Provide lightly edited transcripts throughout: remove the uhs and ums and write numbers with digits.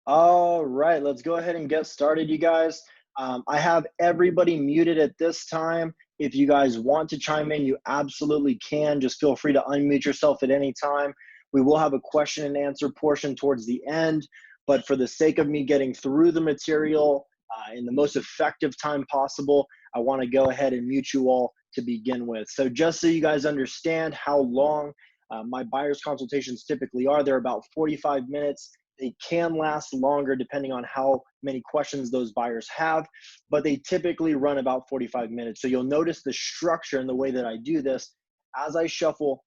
All right, let's go ahead and get started, you guys. I have everybody muted at this time. If you guys want to chime in, you absolutely can. Just feel free to unmute yourself at any time. We will have a question and answer portion towards the end, but for the sake of me getting through the material in the most effective time possible, I want to go ahead and mute you all to begin with. So just so you guys understand how long my buyer's consultations typically are, they're about 45 minutes. They can last longer depending on how many questions those buyers have, but they typically run about 45 minutes. So you'll notice the structure and the way that I do this. As I shuffle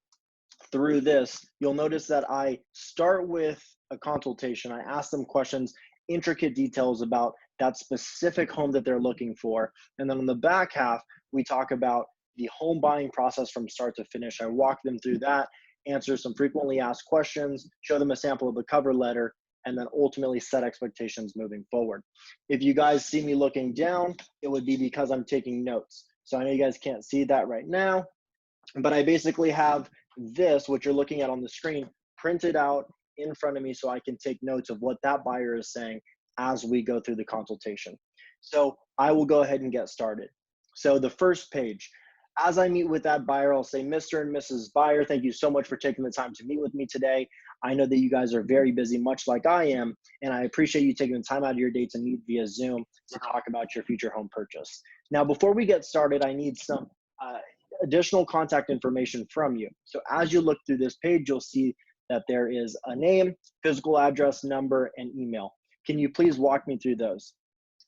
through this, you'll notice that I start with a consultation. I ask them questions, intricate details about that specific home that they're looking for. And then on the back half, we talk about the home buying process from start to finish. I walk them through that, answer some frequently asked questions, show them a sample of the cover letter, and then ultimately set expectations moving forward. If you guys see me looking down, it would be because I'm taking notes. So I know you guys can't see that right now, but I basically have this, what you're looking at on the screen, printed out in front of me so I can take notes of what that buyer is saying as we go through the consultation. So I will go ahead and get started. So the first page, as I meet with that buyer, I'll say, Mr. and Mrs. Buyer, thank you so much for taking the time to meet with me today. I know that you guys are very busy, much like I am, and I appreciate you taking the time out of your day to meet via Zoom to talk about your future home purchase. Now, before we get started, I need some additional contact information from you. So as you look through this page, you'll see that there is a name, physical address, number, and email. Can you please walk me through those?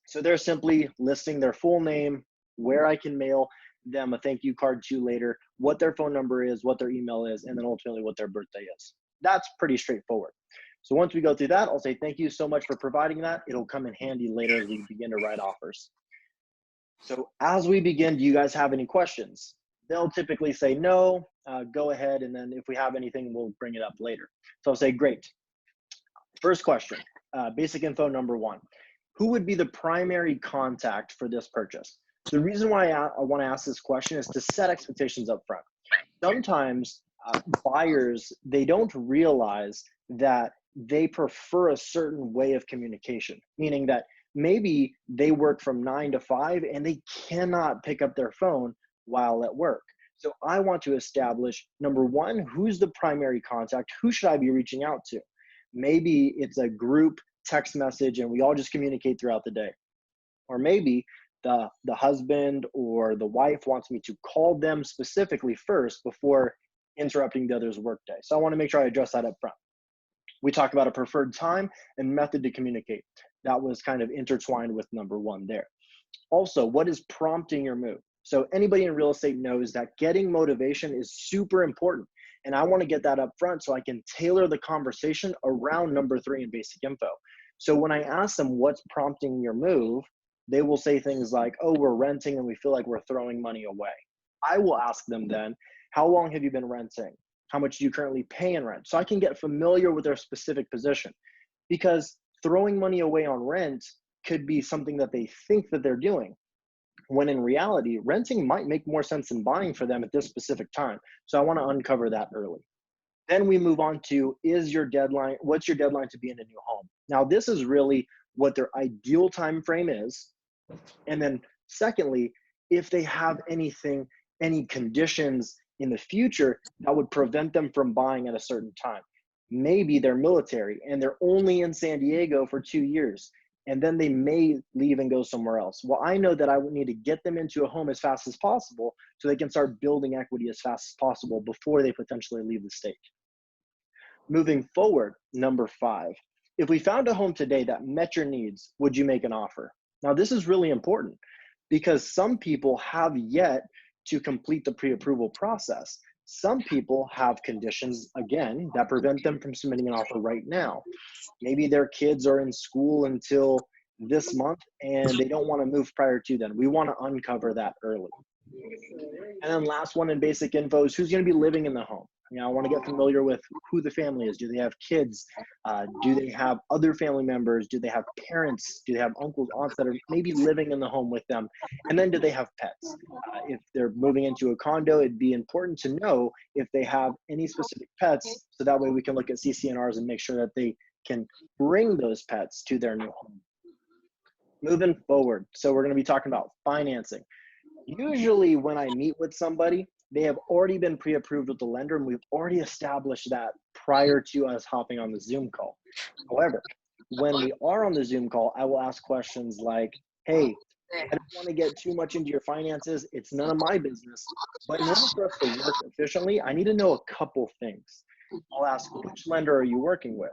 So they're simply listing their full name, where I can mail them a thank you card to later, what their phone number is, what their email is, and then ultimately what their birthday is. That's pretty straightforward. So once we go through that, I'll say thank you so much for providing that. It'll come in handy later as we begin to write offers. So as we begin, do you guys have any questions? They'll typically say no, go ahead, and then if we have anything, we'll bring it up later. So I'll say great. First question, basic info number one. Who would be the primary contact for this purchase? The reason why I want to ask this question is to set expectations up front. Sometimes buyers, they don't realize that they prefer a certain way of communication, meaning that maybe they work from 9 to 5 and they cannot pick up their phone while at work. So I want to establish, number one, who's the primary contact? Who should I be reaching out to? Maybe it's a group text message and we all just communicate throughout the day. Or maybe the husband or the wife wants me to call them specifically first before interrupting the other's workday. So I want to make sure I address that up front. We talk about a preferred time and method to communicate. That was kind of intertwined with number one there. Also, what is prompting your move? So anybody in real estate knows that getting motivation is super important. And I want to get that up front so I can tailor the conversation around number three in basic info. So when I ask them what's prompting your move, they will say things like, oh, we're renting and we feel like we're throwing money away. I will ask them then, how long have you been renting? How much do you currently pay in rent? So I can get familiar with their specific position, because throwing money away on rent could be something that they think that they're doing, when in reality, renting might make more sense than buying for them at this specific time. So I want to uncover that early. Then we move on to, what's your deadline to be in a new home? Now, this is really what their ideal time frame is. And then secondly, if they have any conditions in the future that would prevent them from buying at a certain time. Maybe they're military and they're only in San Diego for 2 years, and then they may leave and go somewhere else. Well, I know that I would need to get them into a home as fast as possible so they can start building equity as fast as possible before they potentially leave the state. Moving forward, number 5, if we found a home today that met your needs, would you make an offer? Now, this is really important because some people have yet to complete the pre-approval process. Some people have conditions, again, that prevent them from submitting an offer right now. Maybe their kids are in school until this month and they don't want to move prior to then. We want to uncover that early. And then last one in basic info is who's going to be living in the home. I want to get familiar with who the family is. Do they have kids? Do they have other family members? Do they have parents? Do they have uncles, aunts that are maybe living in the home with them? And then do they have pets? If they're moving into a condo, it'd be important to know if they have any specific pets, so that way we can look at CCNRs and make sure that they can bring those pets to their new home. Moving forward, so we're going to be talking about financing. Usually when I meet with somebody, they have already been pre-approved with the lender, and we've already established that prior to us hopping on the Zoom call. However, when we are on the Zoom call, I will ask questions like, hey, I don't want to get too much into your finances. It's none of my business. But in order for us to work efficiently, I need to know a couple things. I'll ask, which lender are you working with?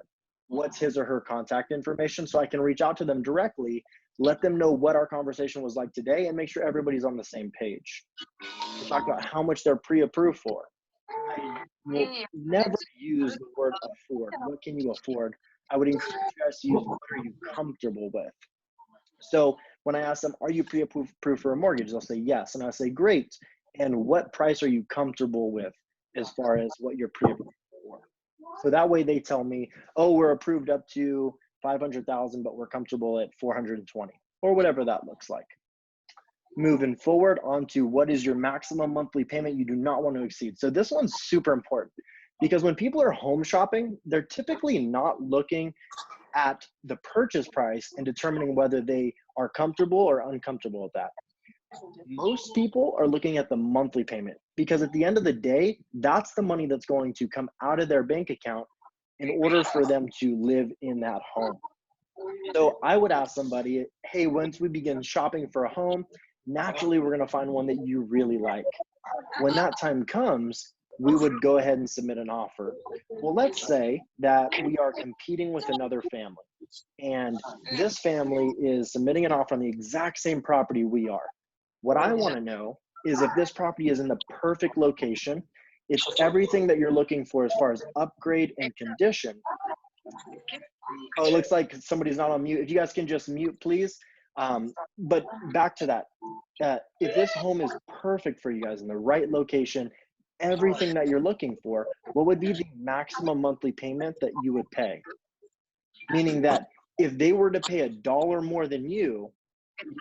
What's his or her contact information, so I can reach out to them directly, let them know what our conversation was like today, and make sure everybody's on the same page. We talked about how much they're pre-approved for. I will never use the word afford. What can you afford? I would encourage you guys to use what are you comfortable with. So when I ask them, are you pre-approved for a mortgage? They'll say yes. And I say, great. And what price are you comfortable with as far as what you're pre-approved for? So that way they tell me, oh, we're approved up to 500,000, but we're comfortable at 420, or whatever that looks like. Moving forward onto what is your maximum monthly payment you do not want to exceed. So this one's super important, because when people are home shopping, they're typically not looking at the purchase price and determining whether they are comfortable or uncomfortable with that. Most people are looking at the monthly payment, because at the end of the day, that's the money that's going to come out of their bank account in order for them to live in that home. So I would ask somebody, hey, once we begin shopping for a home, naturally we're going to find one that you really like. When that time comes, we would go ahead and submit an offer. Well, let's say that we are competing with another family, and this family is submitting an offer on the exact same property we are. What I want to know is if this property is in the perfect location, it's everything that you're looking for as far as upgrade and condition. Oh, it looks like somebody's not on mute. If you guys can just mute, please. But back to that, if this home is perfect for you guys in the right location, everything that you're looking for, what would be the maximum monthly payment that you would pay? Meaning that if they were to pay $1 more than you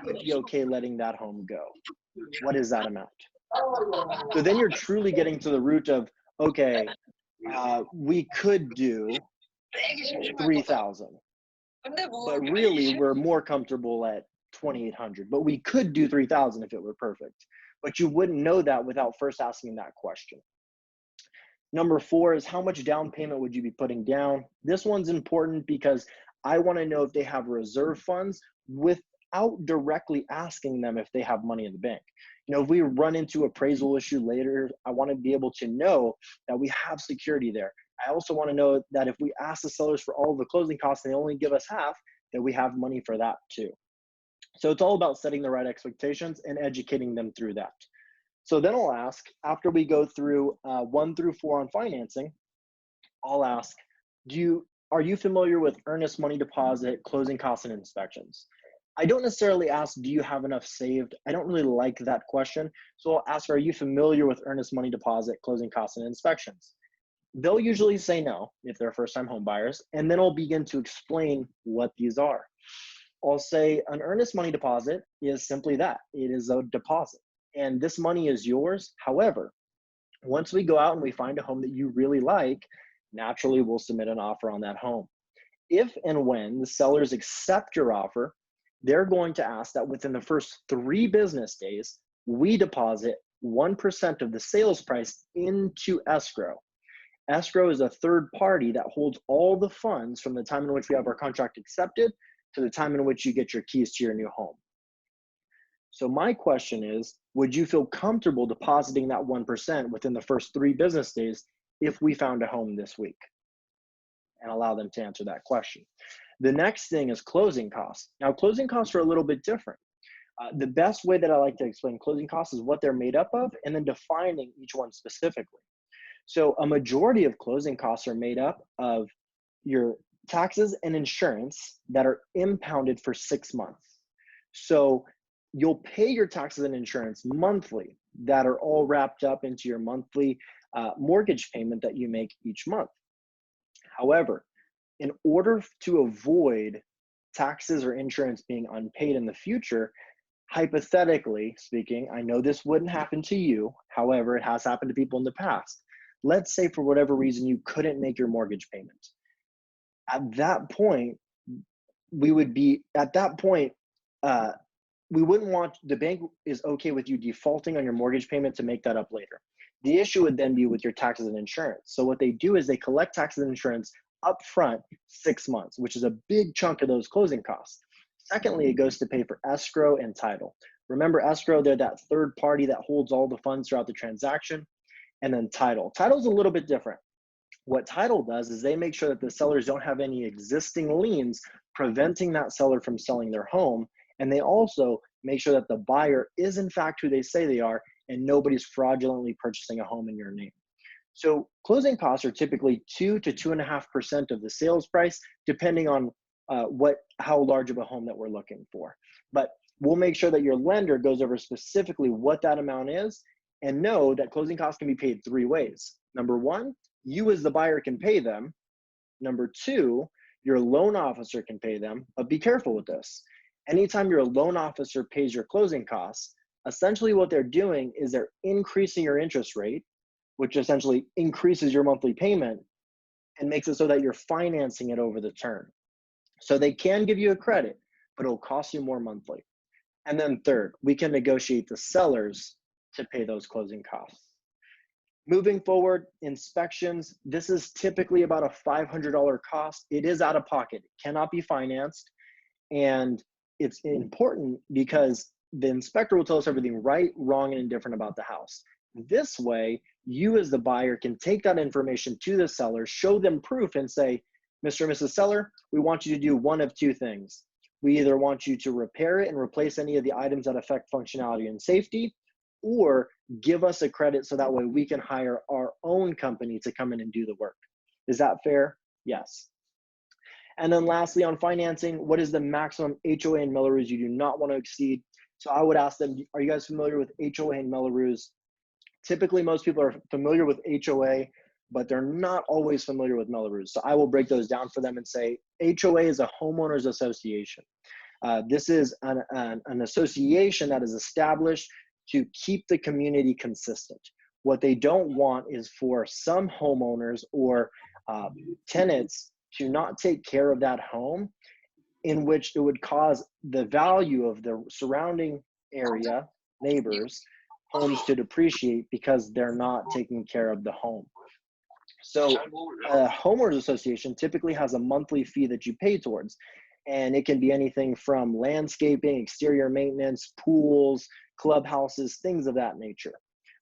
would be okay letting that home go. What is that amount? So then you're truly getting to the root of, okay, we could do 3,000, but really we're more comfortable at 2,800, but we could do 3,000 if it were perfect. But you wouldn't know that without first asking that question. Number 4 is, how much down payment would you be putting down? This one's important because I want to know if they have reserve funds without directly asking them if they have money in the bank. You know, if we run into appraisal issue later, I want to be able to know that we have security there. I also want to know that if we ask the sellers for all of the closing costs and they only give us half, that we have money for that too. So it's all about setting the right expectations and educating them through that. So then I'll ask, after we go through 1 through 4 on financing, I'll ask, are you familiar with earnest money deposit, closing costs, and inspections? I don't necessarily ask, do you have enough saved? I don't really like that question. So I'll ask, are you familiar with earnest money deposit, closing costs, and inspections? They'll usually say no if they're first-time home buyers, and then I'll begin to explain what these are. I'll say an earnest money deposit is simply that. It is a deposit, and this money is yours. However, once we go out and we find a home that you really like, naturally we'll submit an offer on that home. If and when the sellers accept your offer, they're going to ask that within the first 3 business days, we deposit 1% of the sales price into escrow. Escrow is a third party that holds all the funds from the time in which we have our contract accepted to the time in which you get your keys to your new home. So my question is, would you feel comfortable depositing that 1% within the first 3 business days if we found a home this week? And allow them to answer that question. The next thing is closing costs. Now, closing costs are a little bit different. The best way that I like to explain closing costs is what they're made up of and then defining each one specifically. So a majority of closing costs are made up of your taxes and insurance that are impounded for 6 months. So you'll pay your taxes and insurance monthly that are all wrapped up into your monthly mortgage payment that you make each month. However, in order to avoid taxes or insurance being unpaid in the future, hypothetically speaking, I know this wouldn't happen to you. However, it has happened to people in the past. Let's say for whatever reason you couldn't make your mortgage payment. At that point, we would be at that point, uh, we wouldn't want the bank is okay with you defaulting on your mortgage payment to make that up later. The issue would then be with your taxes and insurance. So what they do is they collect taxes and insurance up front 6 months, which is a big chunk of those closing costs. Secondly, it goes to pay for escrow and title. Remember, escrow, they're that third party that holds all the funds throughout the transaction. And then title. Title's a little bit different. What title does is they make sure that the sellers don't have any existing liens preventing that seller from selling their home. And they also make sure that the buyer is in fact who they say they are and nobody's fraudulently purchasing a home in your name. So closing costs are typically 2 to 2.5% of the sales price, depending on how large of a home that we're looking for. But we'll make sure that your lender goes over specifically what that amount is, and know that closing costs can be paid 3 ways. Number one, you as the buyer can pay them. Number two, your loan officer can pay them, but be careful with this. Anytime your loan officer pays your closing costs, essentially what they're doing is they're increasing your interest rate, which essentially increases your monthly payment and makes it so that you're financing it over the term. So they can give you a credit, but it'll cost you more monthly. And then third, we can negotiate the sellers to pay those closing costs. Moving forward, inspections, this is typically about a $500 cost. It is out of pocket, it cannot be financed. And it's important because the inspector will tell us everything right, wrong, and indifferent about the house. This way, you as the buyer can take that information to the seller, show them proof and say, Mr. and Mrs. Seller, we want you to do one of two things. We either want you to repair it and replace any of the items that affect functionality and safety, or give us a credit so that way we can hire our own company to come in and do the work. Is that fair? Yes. And then lastly, on financing, what is the maximum HOA and Melrose you do not want to exceed? So I would ask them, are you guys familiar with HOA and Melrose? Typically, most people are familiar with HOA, but they're not always familiar with Melrose. So I will break those down for them and say, HOA is a homeowners association. This is an association that is established to keep the community consistent. What they don't want is for some homeowners or tenants to not take care of that home, in which it would cause the value of the surrounding area, neighbors, homes to depreciate because they're not taking care of the home. So a homeowners association typically has a monthly fee that you pay towards, and it can be anything from landscaping, exterior maintenance, pools, clubhouses, things of that nature.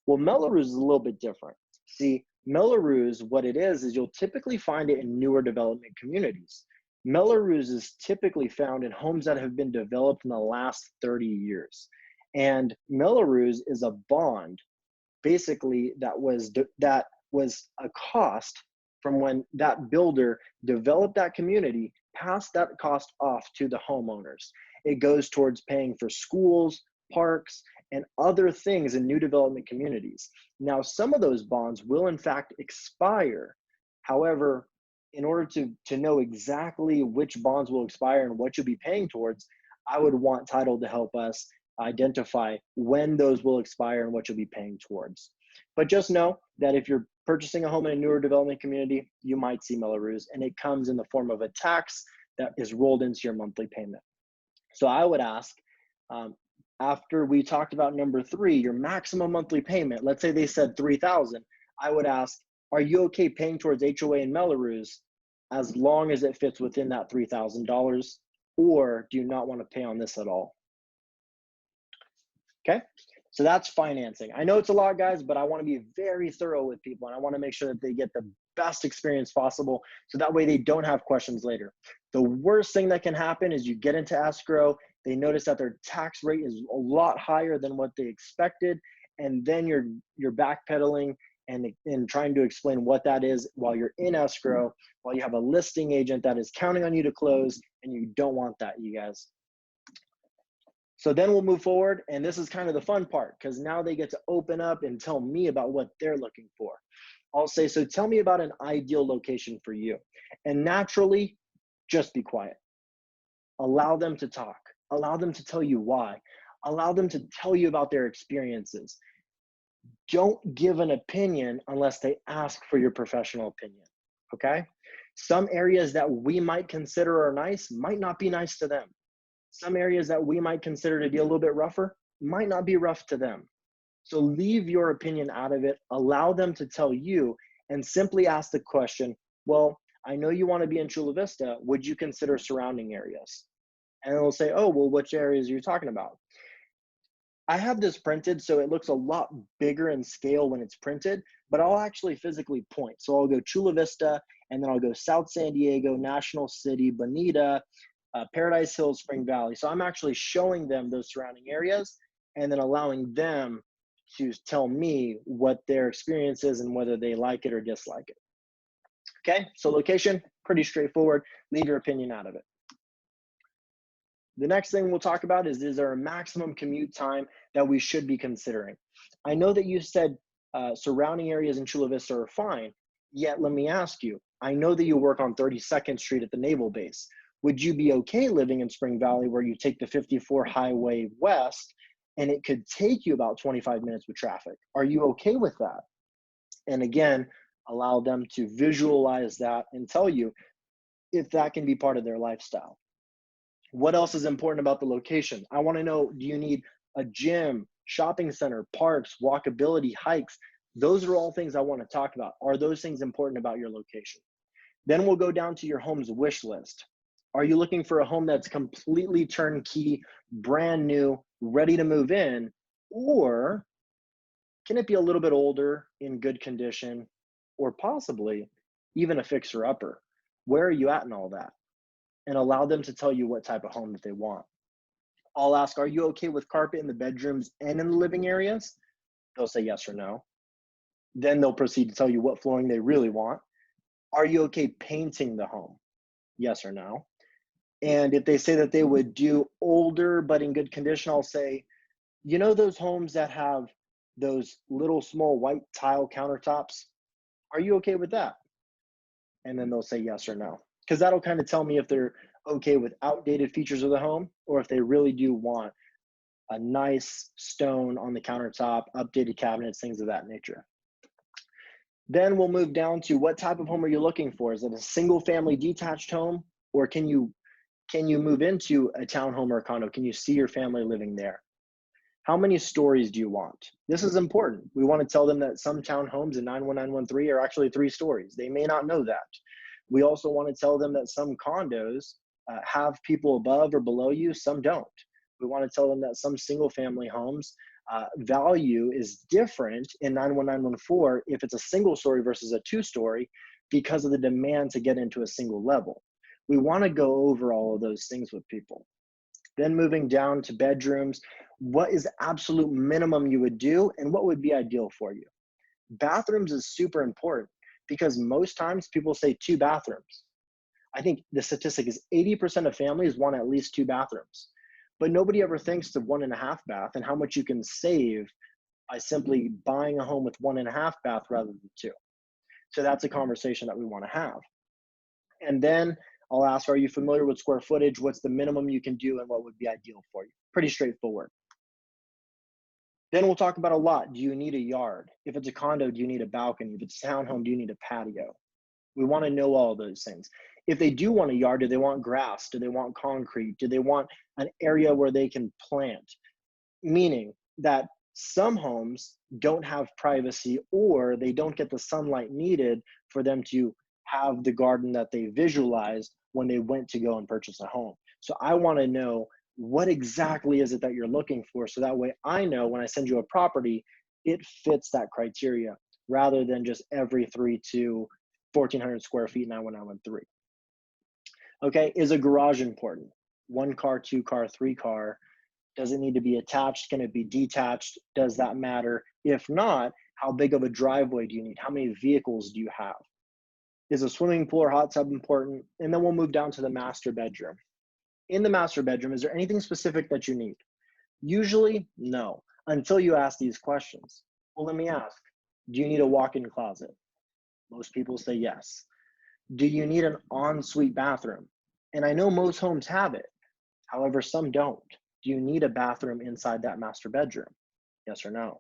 Well, Melrose is a little bit different. See, Melrose, what it is you'll typically find it in newer development communities. Melrose is typically found in homes that have been developed in the last 30 years. And Melrose is a bond, basically, that was a cost from when that builder developed that community, passed that cost off to the homeowners. It goes towards paying for schools, parks, and other things in new development communities. Now, some of those bonds will in fact expire. However, in order to know exactly which bonds will expire and what you'll be paying towards, I would want title to help us identify when those will expire and what you'll be paying towards. But just know that if you're purchasing a home in a newer development community, you might see Melrose, and it comes in the form of a tax that is rolled into your monthly payment. So I would ask, after we talked about number 3, your maximum monthly payment, let's say they said $3,000, I would ask, are you okay paying towards HOA and Melrose as long as it fits within that $3,000, or do you not want to pay on this at all? Okay, so that's financing. I know it's a lot, guys, but I want to be very thorough with people, and I want to make sure that they get the best experience possible, so that way they don't have questions later. The worst thing that can happen is you get into escrow, they notice that their tax rate is a lot higher than what they expected, and then you're backpedaling and trying to explain what that is while you're in escrow, while you have a listing agent that is counting on you to close, and you don't want that, you guys. So then we'll move forward, and this is kind of the fun part, because now they get to open up and tell me about what they're looking for. I'll say, so tell me about an ideal location for you. And naturally, just be quiet. Allow them to talk. Allow them to tell you why. Allow them to tell you about their experiences. Don't give an opinion unless they ask for your professional opinion, okay? Some areas that we might consider are nice might not be nice to them. Some areas that we might consider to be a little bit rougher might not be rough to them. So leave your opinion out of it, allow them to tell you, and simply ask the question, well, I know you want to be in Chula Vista. Would you consider surrounding areas? And they'll say, oh, well, which areas are you talking about? I have this printed, so it looks a lot bigger in scale when it's printed, but I'll actually physically point. So I'll go Chula Vista, and then I'll go South San Diego, National City, Bonita, Paradise Hills, Spring Valley. So I'm actually showing them those surrounding areas and then allowing them to tell me what their experience is and whether they like it or dislike it. Okay, so location, pretty straightforward. Leave your opinion out of it. The next thing we'll talk about is there a maximum commute time that we should be considering? I know that you said surrounding areas in Chula Vista are fine, yet let me ask you, I know that you work on 32nd Street at the Naval Base. Would you be okay living in Spring Valley where you take the 54 highway west and it could take you about 25 minutes with traffic? Are you okay with that? And again, allow them to visualize that and tell you if that can be part of their lifestyle. What else is important about the location? I want to know, do you need a gym, shopping center, parks, walkability, hikes? Those are all things I want to talk about. Are those things important about your location? Then we'll go down to your home's wish list. Are you looking for a home that's completely turnkey, brand new, ready to move in? Or can it be a little bit older, in good condition, or possibly even a fixer-upper? Where are you at in all that? And allow them to tell you what type of home that they want. I'll ask, are you okay with carpet in the bedrooms and in the living areas? They'll say yes or no. Then they'll proceed to tell you what flooring they really want. Are you okay painting the home? Yes or no. And if they say that they would do older but in good condition, I'll say, you know those homes that have those little small white tile countertops? Are you okay with that? And then they'll say yes or no. Because that'll kind of tell me if they're okay with outdated features of the home or if they really do want a nice stone on the countertop, updated cabinets, things of that nature. Then we'll move down to what type of home are you looking for? Is it a single family detached home, or can you move into a townhome or a condo? Can you see your family living there? How many stories do you want? This is important. We want to tell them that some townhomes in 91913 are actually 3 stories. They may not know that. We also want to tell them that some condos have people above or below you, some don't. We want to tell them that some single family homes value is different in 91914 if it's a single story versus a 2-story because of the demand to get into a single level. We want to go over all of those things with people. Then moving down to bedrooms, what is the absolute minimum you would do and what would be ideal for you? Bathrooms is super important because most times people say 2 bathrooms. I think the statistic is 80% of families want at least 2 bathrooms, but nobody ever thinks of 1.5 bath and how much you can save by simply buying a home with 1.5 bath rather than 2. So that's a conversation that we want to have. And then I'll ask, are you familiar with square footage? What's the minimum you can do and what would be ideal for you? Pretty straightforward. Then we'll talk about a lot. Do you need a yard? If it's a condo, do you need a balcony? If it's a townhome, do you need a patio? We want to know all those things. If they do want a yard, do they want grass? Do they want concrete? Do they want an area where they can plant? Meaning that some homes don't have privacy or they don't get the sunlight needed for them to have the garden that they visualized when they went to go and purchase a home. So I want to know what exactly is it that you're looking for, so that way I know when I send you a property, it fits that criteria rather than just every 3 to 1,400 square feet 91913. Okay, is a garage important? 1 car, 2 car, 3 car? Does it need to be attached? Can it be detached? Does that matter? If not, how big of a driveway do you need? How many vehicles do you have? Is a swimming pool or hot tub important? And then we'll move down to the master bedroom. In the master bedroom, is there anything specific that you need? Usually, no, until you ask these questions. Well, let me ask, do you need a walk-in closet? Most people say yes. Do you need an ensuite bathroom? And I know most homes have it. However, some don't. Do you need a bathroom inside that master bedroom? Yes or no?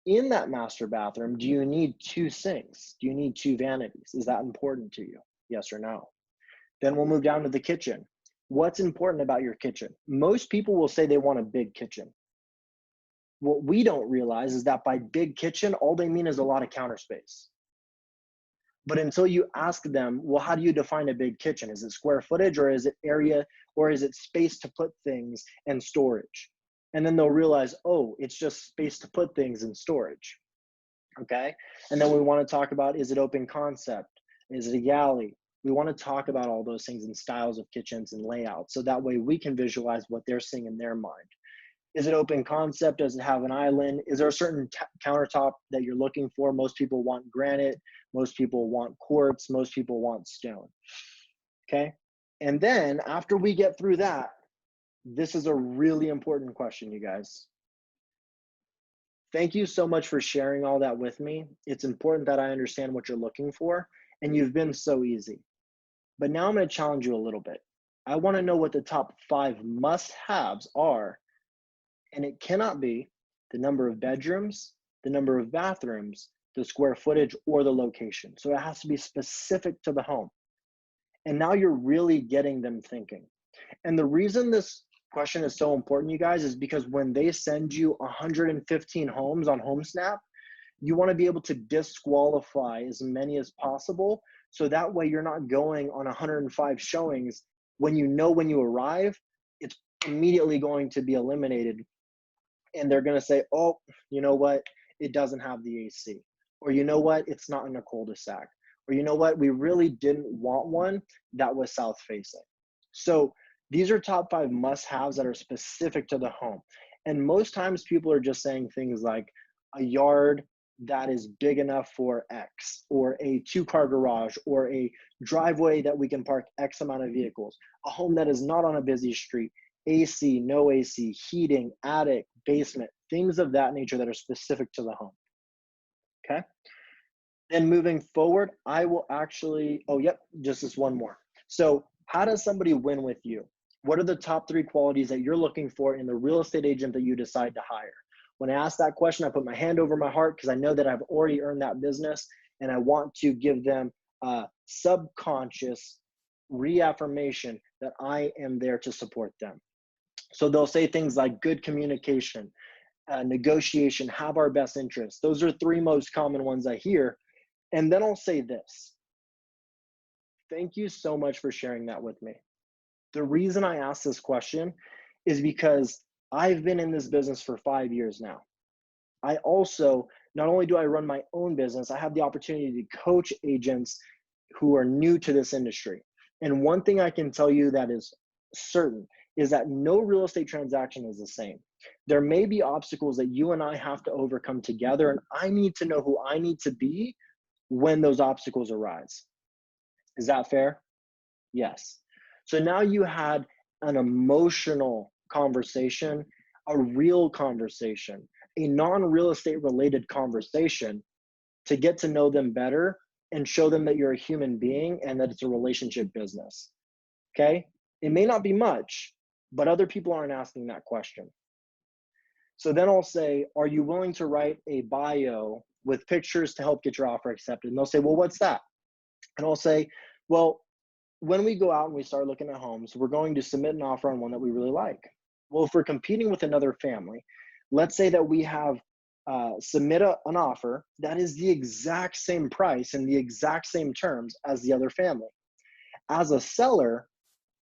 In that master bathroom, do you need 2 sinks? Do you need 2 vanities? Is that important to you? Yes or no? Then we'll move down to the kitchen. What's important about your kitchen? Most people will say they want a big kitchen. What we don't realize is that by big kitchen, all they mean is a lot of counter space. But until you ask them, well, how do you define a big kitchen? Is it square footage, or is it area, or is it space to put things and storage? And then they'll realize, oh, it's just space to put things and storage. Okay. And then we want to talk about, is it open concept? Is it a galley? We want to talk about all those things and styles of kitchens and layouts. So that way we can visualize what they're seeing in their mind. Is it open concept? Does it have an island? Is there a certain countertop that you're looking for? Most people want granite. Most people want quartz. Most people want stone. Okay. And then after we get through that, this is a really important question, you guys. Thank you so much for sharing all that with me. It's important that I understand what you're looking for, and you've been so easy. But now I'm going to challenge you a little bit. I want to know what the top 5 must-haves are. And it cannot be the number of bedrooms, the number of bathrooms, the square footage, or the location. So it has to be specific to the home. And now you're really getting them thinking. And the reason this question is so important, you guys, is because when they send you 115 homes on HomeSnap, you want to be able to disqualify as many as possible. So that way you're not going on 105 showings when you arrive, it's immediately going to be eliminated. And they're going to say, oh, you know what? It doesn't have the AC. Or you know what? It's not in a cul-de-sac. Or you know what? We really didn't want one that was south facing. So these are top 5 must-haves that are specific to the home. And most times people are just saying things like a yard that is big enough for X, or a 2-car garage, or a driveway that we can park X amount of vehicles, a home that is not on a busy street, AC, no AC, heating, attic, basement, things of that nature that are specific to the home. Okay. Then moving forward, I will actually, oh, yep, just this one more. So how does somebody win with you? What are the top 3 qualities that you're looking for in the real estate agent that you decide to hire? When I ask that question, I put my hand over my heart because I know that I've already earned that business, and I want to give them a subconscious reaffirmation that I am there to support them. So they'll say things like good communication, negotiation, have our best interests. Those are 3 most common ones I hear. And then I'll say this. Thank you so much for sharing that with me. The reason I asked this question is because I've been in this business for 5 years now. I also, not only do I run my own business, I have the opportunity to coach agents who are new to this industry. And one thing I can tell you that is certain is that no real estate transaction is the same. There may be obstacles that you and I have to overcome together, and I need to know who I need to be when those obstacles arise. Is that fair? Yes. So now you had an emotional conversation, a real conversation, a non-real estate related conversation to get to know them better and show them that you're a human being and that it's a relationship business. Okay? It may not be much, but other people aren't asking that question. So then I'll say, are you willing to write a bio with pictures to help get your offer accepted? And they'll say, well, what's that? And I'll say, well, when we go out and we start looking at homes, we're going to submit an offer on one that we really like. Well, if we're competing with another family, let's say that we have submit an offer that is the exact same price and the exact same terms as the other family. As a seller,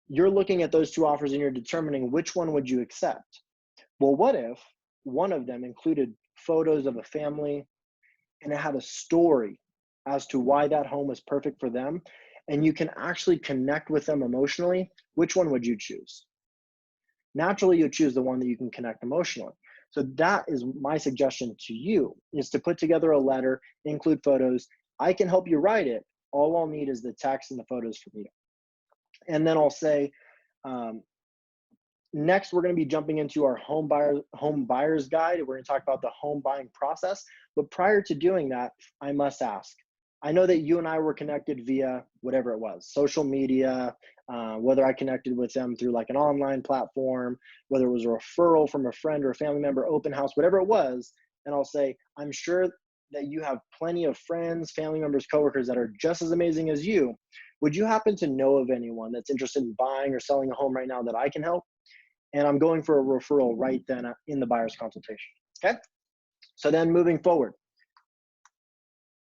you're looking at those 2 offers and you're determining which one would you accept. Well, what if one of them included photos of a family and it had a story as to why that home was perfect for them, and you can actually connect with them emotionally? Which one would you choose? Naturally, you choose the one that you can connect emotionally. So that is my suggestion to you, is to put together a letter, include photos. I can help you write it. All I'll need is the text and the photos from you. And then I'll say, next, we're going to be jumping into our home buyer's guide. We're going to talk about the home buying process. But prior to doing that, I must ask, I know that you and I were connected via whatever it was, social media, whether I connected with them through like an online platform, whether it was a referral from a friend or a family member, open house, whatever it was. And I'll say, I'm sure that you have plenty of friends, family members, coworkers that are just as amazing as you, would you happen to know of anyone that's interested in buying or selling a home right now that I can help? And I'm going for a referral right then in the buyer's consultation, okay? So then moving forward,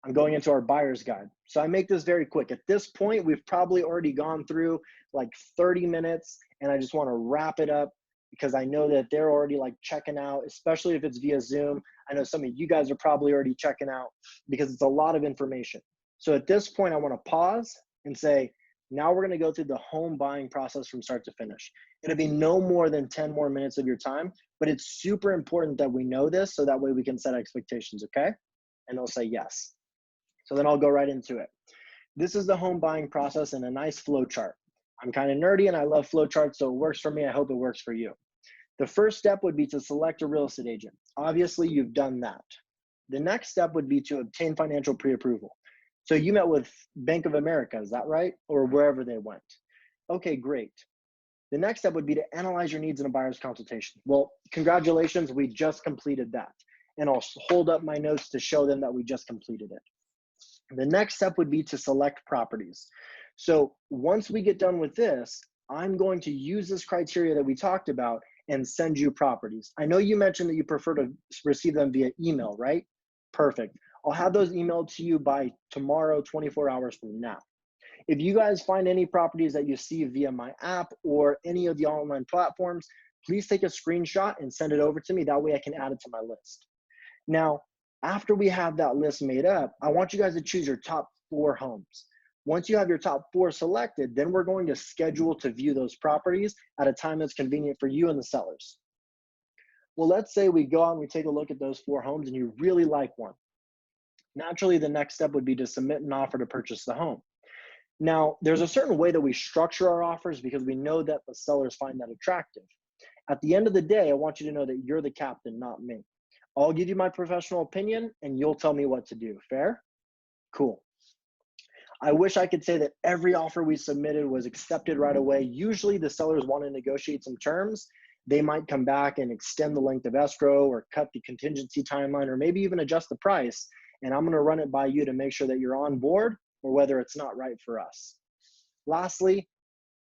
I'm going into our buyer's guide. So I make this very quick. At this point, we've probably already gone through like 30 minutes, and I just want to wrap it up because I know that they're already like checking out, especially if it's via Zoom. I know some of you guys are probably already checking out because it's a lot of information. So at this point, I want to pause and say, now we're going to go through the home buying process from start to finish. It'll be no more than 10 more minutes of your time, but it's super important that we know this so that way we can set expectations, okay? And they'll say yes. So then I'll go right into it. This is the home buying process in a nice flow chart. I'm kind of nerdy and I love flow charts, so it works for me. I hope it works for you. The first step would be to select a real estate agent. Obviously, you've done that. The next step would be to obtain financial pre-approval. So you met with Bank of America, is that right? Or wherever they went. Okay, great. The next step would be to analyze your needs in a buyer's consultation. Well, congratulations, we just completed that. And I'll hold up my notes to show them that we just completed it. The next step would be to select properties. So once we get done with this, I'm going to use this criteria that we talked about and send you properties. I know you mentioned that you prefer to receive them via email, right? Perfect. I'll have those emailed to you by tomorrow, 24 hours from now. If you guys find any properties that you see via my app or any of the online platforms, please take a screenshot and send it over to me. That way I can add it to my list. Now, after we have that list made up, I want you guys to choose your top 4 homes. Once you have your top 4 selected, then we're going to schedule to view those properties at a time that's convenient for you and the sellers. Well, let's say we go out and we take a look at those 4 homes and you really like one. Naturally, the next step would be to submit an offer to purchase the home. Now, there's a certain way that we structure our offers because we know that the sellers find that attractive. At the end of the day, I want you to know that you're the captain, not me. I'll give you my professional opinion and you'll tell me what to do. Fair? Cool. I wish I could say that every offer we submitted was accepted right away. Usually the sellers want to negotiate some terms. They might come back and extend the length of escrow or cut the contingency timeline or maybe even adjust the price. And I'm going to run it by you to make sure that you're on board or whether it's not right for us. Lastly,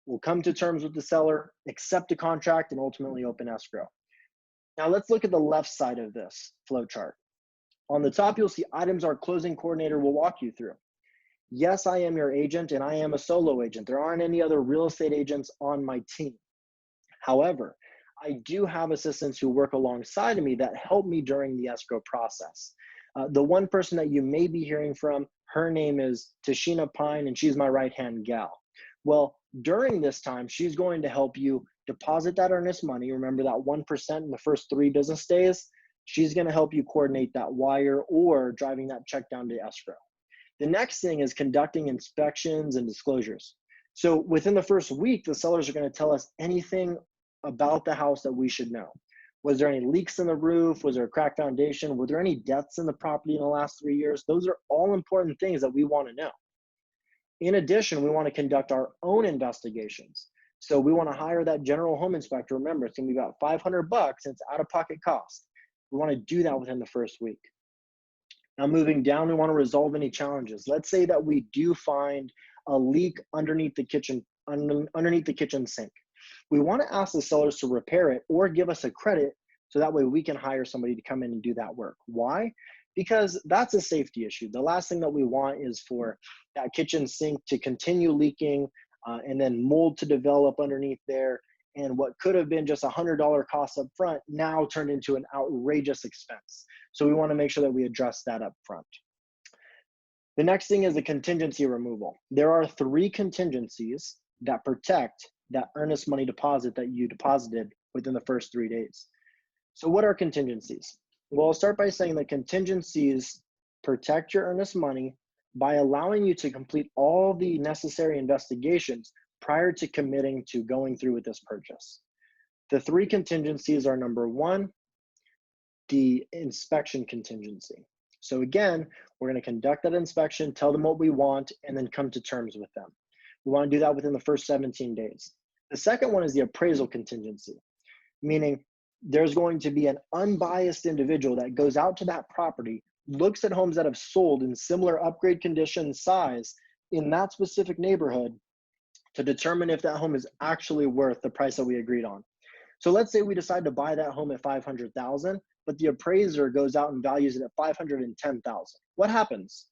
we'll come to terms with the seller, accept a contract, and ultimately open escrow. Now let's look at the left side of this flow chart. On the top, you'll see items our closing coordinator will walk you through. Yes, I am your agent and I am a solo agent. There aren't any other real estate agents on my team. However, I do have assistants who work alongside of me that help me during the escrow process. The one person that you may be hearing from, her name is Tashina Pine and she's my right-hand gal. Well, during this time, she's going to help you deposit that earnest money. Remember that 1% in the first 3 business days? She's going to help you coordinate that wire or driving that check down to escrow. The next thing is conducting inspections and disclosures. So within the first week, the sellers are going to tell us anything about the house that we should know. Was there any leaks in the roof? Was there a cracked foundation? Were there any deaths in the property in the last 3 years? Those are all important things that we want to know. In addition, we want to conduct our own investigations. So we want to hire that general home inspector. Remember, it's going to be about $500 and it's out-of-pocket cost. We want to do that within the first week. Now moving down, we want to resolve any challenges. Let's say that we do find a leak underneath the kitchen sink. We want to ask the sellers to repair it or give us a credit so that way we can hire somebody to come in and do that work. Why? Because that's a safety issue. The last thing that we want is for that kitchen sink to continue leaking and then mold to develop underneath there. And what could have been just $100 cost up front now turned into an outrageous expense. So we want to make sure that we address that up front. The next thing is the contingency removal. There are 3 contingencies that protect that earnest money deposit that you deposited within the first 3 days. So what are contingencies? Well, I'll start by saying that contingencies protect your earnest money by allowing you to complete all the necessary investigations prior to committing to going through with this purchase. The 3 contingencies are number 1, the inspection contingency. So again, we're going to conduct that inspection, tell them what we want, and then come to terms with them. We want to do that within the first 17 days. The second one is the appraisal contingency, meaning there's going to be an unbiased individual that goes out to that property, looks at homes that have sold in similar upgrade condition size, in that specific neighborhood to determine if that home is actually worth the price that we agreed on. So let's say we decide to buy that home at 500,000, but the appraiser goes out and values it at 510,000. What happens?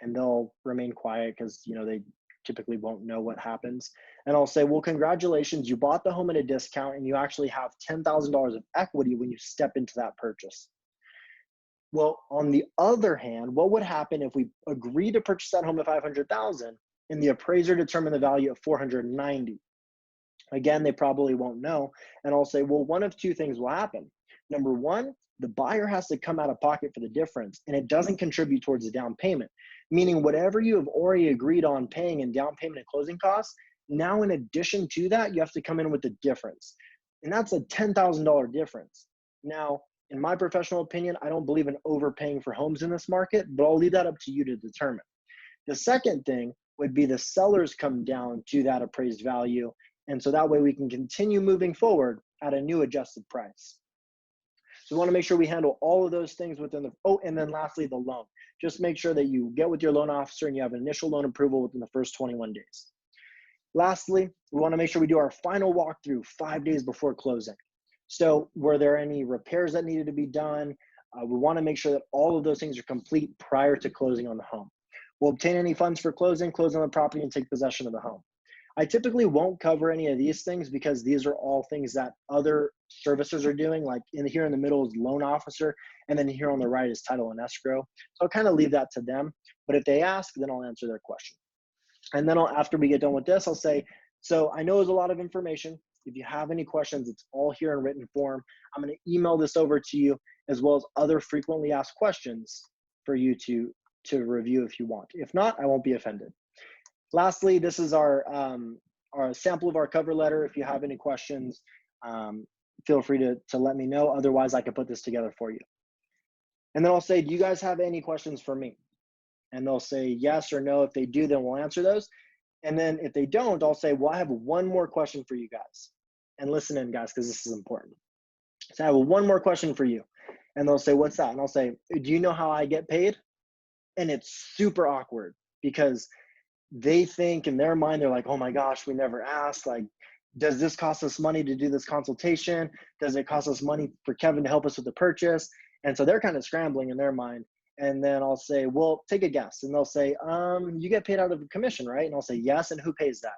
And they'll remain quiet because they typically won't know what happens. And I'll say, well, congratulations, you bought the home at a discount and you actually have $10,000 of equity when you step into that purchase. Well, on the other hand, what would happen if we agree to purchase that home at 500,000 and the appraiser determined the value at 490? Again, they probably won't know. And I'll say, well, one of two things will happen. Number one, the buyer has to come out of pocket for the difference, and it doesn't contribute towards the down payment, meaning whatever you have already agreed on paying in down payment and closing costs, now in addition to that, you have to come in with the difference. And that's a $10,000 difference. Now, in my professional opinion, I don't believe in overpaying for homes in this market, but I'll leave that up to you to determine. The second thing would be the sellers come down to that appraised value. And so that way we can continue moving forward at a new adjusted price. So we want to make sure we handle all of those things within and then lastly, the loan. Just make sure that you get with your loan officer and you have initial loan approval within the first 21 days. Lastly, we want to make sure we do our final walkthrough 5 days before closing. So were there any repairs that needed to be done? We want to make sure that all of those things are complete prior to closing on the home. We'll obtain any funds for closing, close on the property, and take possession of the home. I typically won't cover any of these things because these are all things that other servicers are doing. Like here in the middle is loan officer, and then here on the right is title and escrow. So I'll kind of leave that to them. But if they ask, then I'll answer their question. And then after we get done with this, I'll say, so I know there's a lot of information. If you have any questions, it's all here in written form. I'm going to email this over to you as well as other frequently asked questions for you to review if you want. If not, I won't be offended. Lastly, this is our sample of our cover letter. If you have any questions, feel free to let me know. Otherwise, I can put this together for you. And then I'll say, do you guys have any questions for me? And they'll say yes or no. If they do, then we'll answer those. And then if they don't, I'll say, well, I have one more question for you guys. And listen in, guys, because this is important. So I have one more question for you. And they'll say, what's that? And I'll say, do you know how I get paid? And it's super awkward because they think in their mind, they're like, oh my gosh, we never asked. Like, does this cost us money to do this consultation? Does it cost us money for Kevin to help us with the purchase? And so they're kind of scrambling in their mind. And then I'll say, well, take a guess. And they'll say, you get paid out of a commission, right? And I'll say, yes. And who pays that?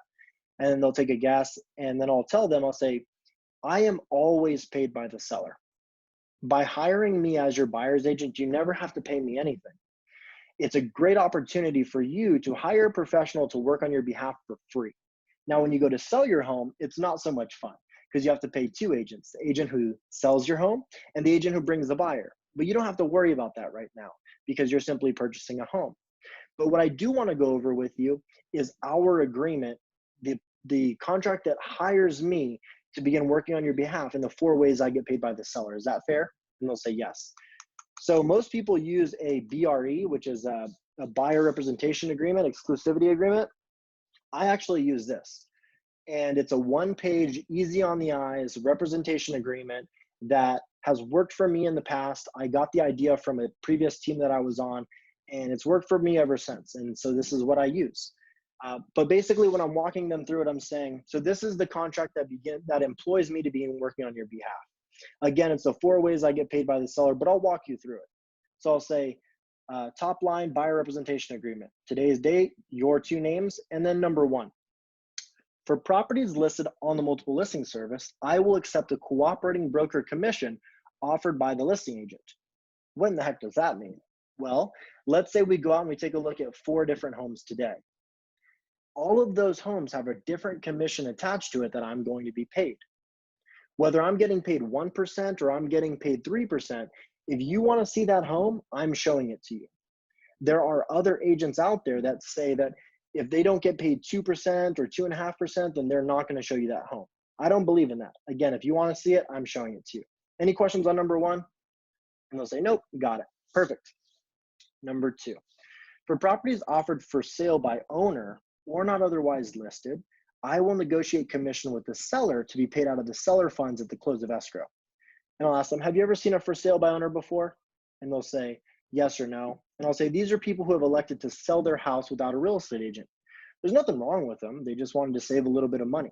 And then they'll take a guess. And then I'll tell them, I'll say, I am always paid by the seller. By hiring me as your buyer's agent, you never have to pay me anything. It's a great opportunity for you to hire a professional to work on your behalf for free. Now, when you go to sell your home, it's not so much fun because you have to pay two agents, the agent who sells your home and the agent who brings the buyer. But you don't have to worry about that right now because you're simply purchasing a home. But what I do want to go over with you is our agreement, the contract that hires me to begin working on your behalf in the 4 ways I get paid by the seller. Is that fair? And they'll say yes. So most people use a BRE, which is a buyer representation agreement, exclusivity agreement. I actually use this. And it's a 1-page, easy on the eyes representation agreement that has worked for me in the past. I got the idea from a previous team that I was on, and it's worked for me ever since. And so this is what I use. But basically when I'm walking them through it, I'm saying, so this is the contract that employs me to begin working on your behalf. Again, it's the 4 ways I get paid by the seller, but I'll walk you through it. So I'll say, top line buyer representation agreement, today's date, your 2 names, and then number 1. For properties listed on the multiple listing service, I will accept a cooperating broker commission offered by the listing agent. What in the heck does that mean? Well, let's say we go out and we take a look at 4 different homes today. All of those homes have a different commission attached to it that I'm going to be paid. Whether I'm getting paid 1% or I'm getting paid 3%, if you want to see that home, I'm showing it to you. There are other agents out there that say that if they don't get paid 2% or 2.5%, then they're not going to show you that home. I don't believe in that. Again, if you want to see it, I'm showing it to you. Any questions on number 1? And they'll say, nope, got it. Perfect. Number 2, for properties offered for sale by owner or not otherwise listed, I will negotiate commission with the seller to be paid out of the seller funds at the close of escrow. And I'll ask them, have you ever seen a for sale by owner before? And they'll say yes or no. And I'll say, these are people who have elected to sell their house without a real estate agent. There's nothing wrong with them. They just wanted to save a little bit of money.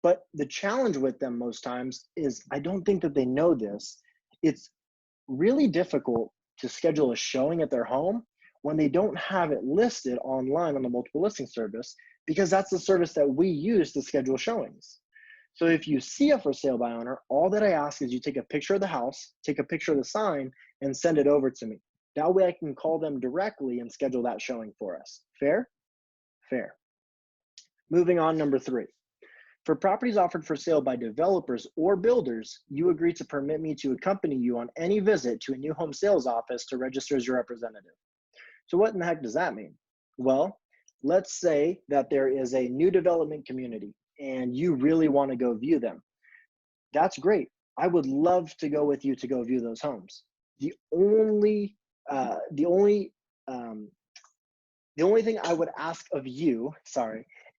But the challenge with them most times is, I don't think that they know this. It's really difficult to schedule a showing at their home when they don't have it listed online on the multiple listing service, because that's the service that we use to schedule showings. So if you see a for sale by owner, all that I ask is you take a picture of the house, take a picture of the sign, and send it over to me. That way I can call them directly and schedule that showing for us. Fair? Fair. Moving on, number 3. For properties offered for sale by developers or builders, you agree to permit me to accompany you on any visit to a new home sales office to register as your representative. So what in the heck does that mean? Well, let's say that there is a new development community and you really want to go view them. That's great. I would love to go with you to go view those homes. The only thing I would ask of you,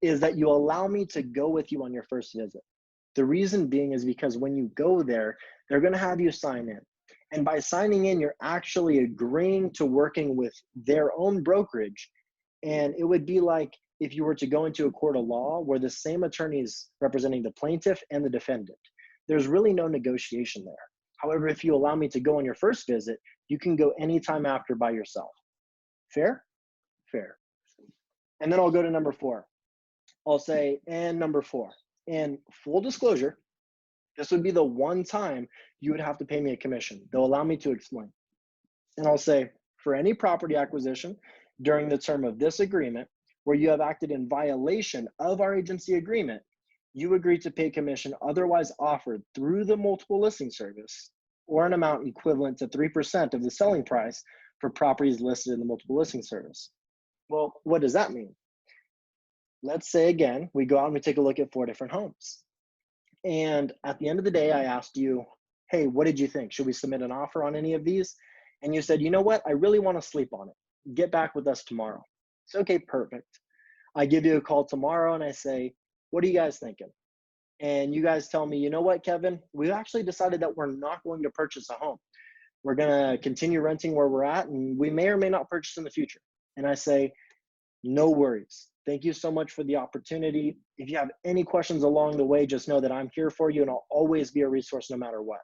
is that you allow me to go with you on your first visit. The reason being is because when you go there, they're going to have you sign in. And by signing in, you're actually agreeing to working with their own brokerage. And it would be like if you were to go into a court of law where the same attorney is representing the plaintiff and the defendant. There's really no negotiation there. However, if you allow me to go on your first visit, you can go anytime after by yourself. Fair? Fair. And then I'll go to number 4. I'll say, and number 4, and full disclosure, this would be the one time you would have to pay me a commission. They'll allow me to explain. And I'll say, for any property acquisition during the term of this agreement, where you have acted in violation of our agency agreement, you agree to pay commission otherwise offered through the multiple listing service, or an amount equivalent to 3% of the selling price for properties listed in the multiple listing service. Well, what does that mean? Let's say, again, we go out and we take a look at 4 different homes. And at the end of the day, I asked you, hey, what did you think? Should we submit an offer on any of these? And you said, you know what? I really want to sleep on it. Get back with us tomorrow. It's okay, perfect. I give you a call tomorrow and I say, what are you guys thinking? And you guys tell me, you know what, Kevin? We've actually decided that we're not going to purchase a home. We're going to continue renting where we're at, and we may or may not purchase in the future. And I say, no worries. Thank you so much for the opportunity. If you have any questions along the way, just know that I'm here for you and I'll always be a resource no matter what.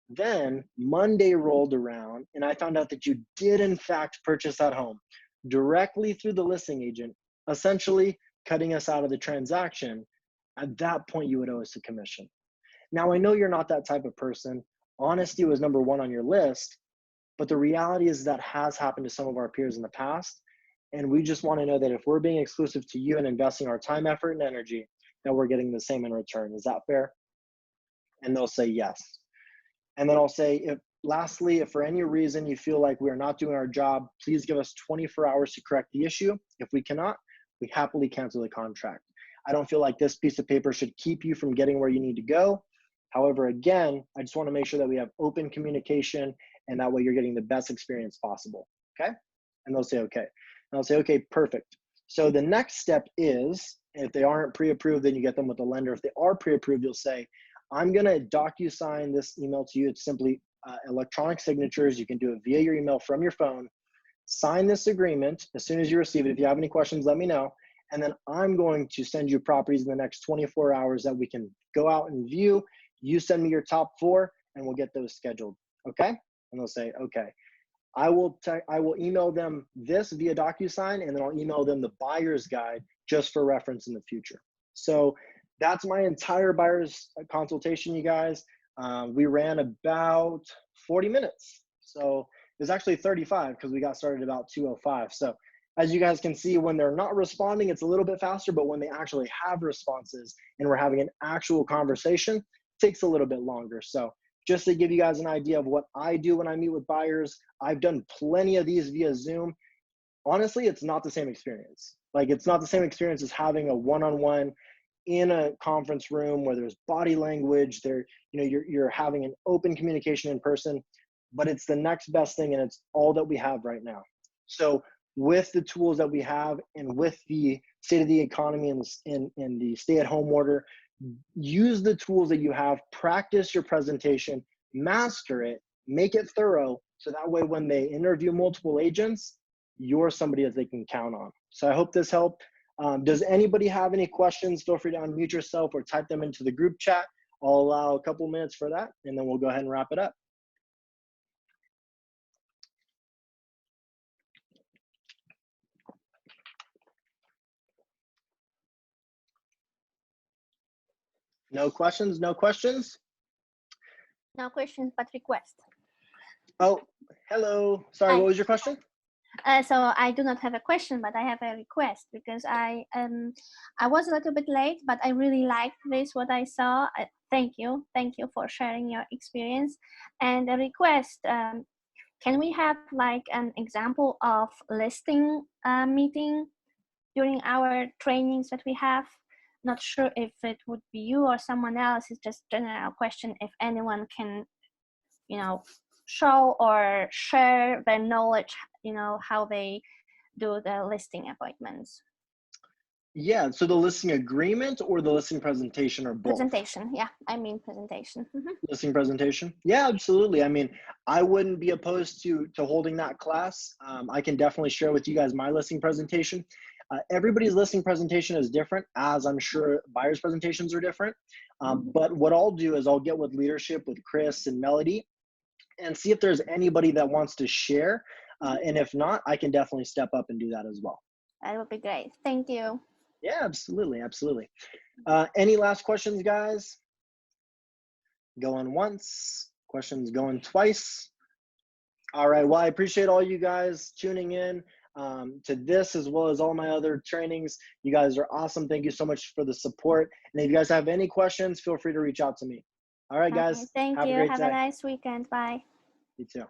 Then Monday rolled around and I found out that you did in fact purchase that home directly through the listing agent, essentially cutting us out of the transaction. At that point, you would owe us a commission. Now, I know you're not that type of person. Honesty was number 1 on your list, but the reality is that has happened to some of our peers in the past. And we just want to know that if we're being exclusive to you and investing our time, effort, and energy, that we're getting the same in return. Is that fair? And they'll say yes. And then I'll say, lastly, if for any reason you feel like we're not doing our job, please give us 24 hours to correct the issue. If we cannot, we happily cancel the contract. I don't feel like this piece of paper should keep you from getting where you need to go. However, again, I just want to make sure that we have open communication and that way you're getting the best experience possible. Okay? And they'll say, okay. And I'll say, okay, perfect. So the next step is, if they aren't pre-approved, then you get them with the lender. If they are pre-approved, you'll say, I'm going to DocuSign this email to you. It's simply electronic signatures. You can do it via your email from your phone. Sign this agreement as soon as you receive it. If you have any questions, let me know. And then I'm going to send you properties in the next 24 hours that we can go out and view. You send me your top 4 and we'll get those scheduled. Okay? And they'll say, okay. I will email them this via DocuSign, and then I'll email them the buyer's guide just for reference in the future. So that's my entire buyer's consultation, you guys. We ran about 40 minutes. So it was actually 35 because we got started about 2:05. So as you guys can see, when they're not responding, it's a little bit faster, but when they actually have responses and we're having an actual conversation, it takes a little bit longer. So just to give you guys an idea of what I do when I meet with buyers, I've done plenty of these via Zoom. Honestly, it's not the same experience. Like, it's not the same experience as having a one-on-one in a conference room where there's body language, you're having an open communication in person, but it's the next best thing and it's all that we have right now. So with the tools that we have and with the state of the economy and the stay-at-home order, use the tools that you have, practice your presentation, master it, make it thorough, So that way, when they interview multiple agents, you're somebody that they can count on. So I hope this helped. Does anybody have any questions? Feel free to unmute yourself or type them into the group chat. I'll allow a couple minutes for that, and then we'll go ahead and wrap it up. No questions? No questions? No questions, but request. Oh, hello. Sorry, what was your question? So I do not have a question, but I have a request, because I was a little bit late, but I really liked what I saw. Thank you for sharing your experience. And a request: can we have like an example of listing meeting during our trainings that we have? Not sure if it would be you or someone else. It's just general question. If anyone can, show or share their knowledge, how they do the listing appointments. Yeah, so the listing agreement or the listing presentation, or both? Presentation, yeah, I mean presentation. Listing presentation? Yeah, absolutely. I mean, I wouldn't be opposed to holding that class. I can definitely share with you guys my listing presentation. Everybody's listing presentation is different, as I'm sure buyers' presentations are different. But what I'll do is I'll get with leadership, with Chris and Melody, and see if there's anybody that wants to share. And if not, I can definitely step up and do that as well. That would be great. Thank you. Yeah, absolutely, absolutely. Any last questions, guys? Going once, questions going twice. All right, well, I appreciate all you guys tuning in to this, as well as all my other trainings. You guys are awesome. Thank you so much for the support. And if you guys have any questions, feel free to reach out to me. All right, guys. Okay, thank you. Have a nice weekend. Bye. You too.